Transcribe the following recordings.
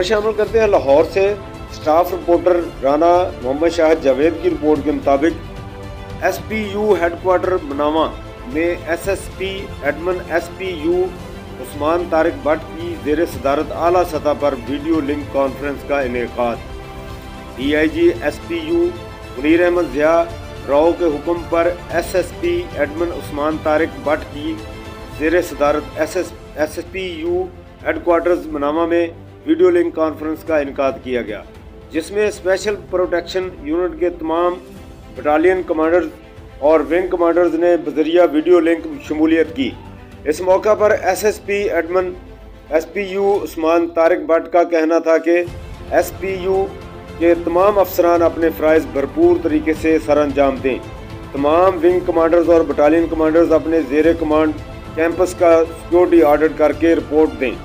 शामिल करते हैं लाहौर से। स्टाफ रिपोर्टर राना मोहम्मद शाहिद जावेद की रिपोर्ट के मुताबिक SPU हेडक्वार्टर मनामा में SSP admin SPU Usman Tariq Bhatt की ज़ेर सदारत आला सतह पर वीडियो लिंक कॉन्फ्रेंस का इनेकाद। DIG SPU मुनीर अहमद ज़िया राव के हुक्म पर SSP एडमिन उस्मान तारिक भट्ट की ज़ेर सदारत SSPU हेडक्वार्टर्स मनामा में वीडियो लिंक कॉन्फ्रेंस का इनेकाद किया गया, जिसमें स्पेशल प्रोटेक्शन यूनिट के तमाम बटालियन कमांडर्स और विंग कमांडर्स ने बजरिया वीडियो लिंक शमूलियत की। इस मौका पर SSP admin SPU Usman Tariq Bhatt का कहना था कि SPU के तमाम अफसरान अपने फ़राइज़ भरपूर तरीके से सर अंजाम दें। तमाम विंग कमांडर्स और बटालियन कमांडर्स अपने ज़ेर कमांड कैंपस का सिक्योरिटी ऑडिट करके रिपोर्ट दें।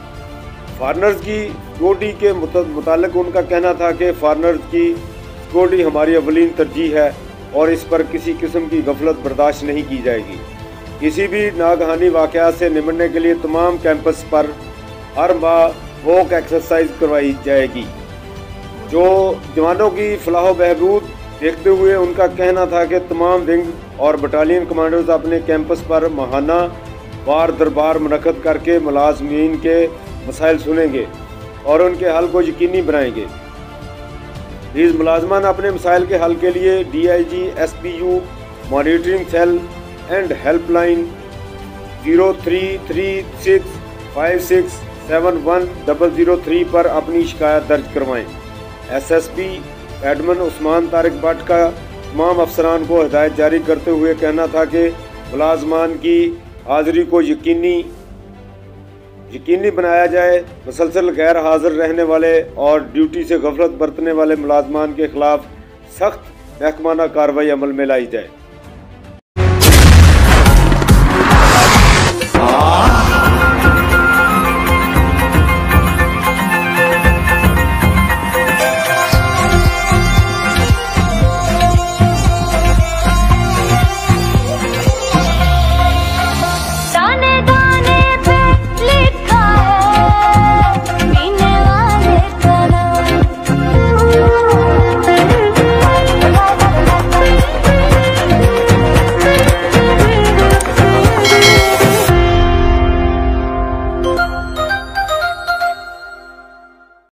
फॉरनर्स की सिक्योरिटी के मुतालिक उनका कहना था कि फॉरनर्स की सिक्योरिटी हमारी अवलीन तरजीह है और इस पर किसी किस्म की गफलत बर्दाश्त नहीं की जाएगी। किसी भी नागहानी वाक़यात से निपटने के लिए तमाम कैंपस पर हर माह वॉक एक्सरसाइज करवाई जाएगी। जो जवानों की फलाह बहबूद देखते हुए उनका कहना था कि तमाम विंग और बटालियन कमांडर्स अपने कैंपस पर माहाना वार दरबार मुनक़द करके मुलाज़मीन के मसाइल सुनेंगे और उनके हल को यकीनी बनाएंगे। इस मुलाजमान अपने मसाइल के हल के लिए DIG SPU monitoring cell and helpline 0336567103 पर अपनी शिकायत दर्ज करवाएं। SSP एडमिन उस्मान तारिक भट्ट का तमाम अफसरान को हिदायत जारी करते हुए कहना था कि मुलाजमान की हाज़िरी को यकीनी बनाया जाए। मुसलसल गैर हाज़िर रहने वाले और ड्यूटी से गफलत बरतने वाले मुलाजमान के खिलाफ सख्त महकमाना कार्रवाई अमल में लाई जाए।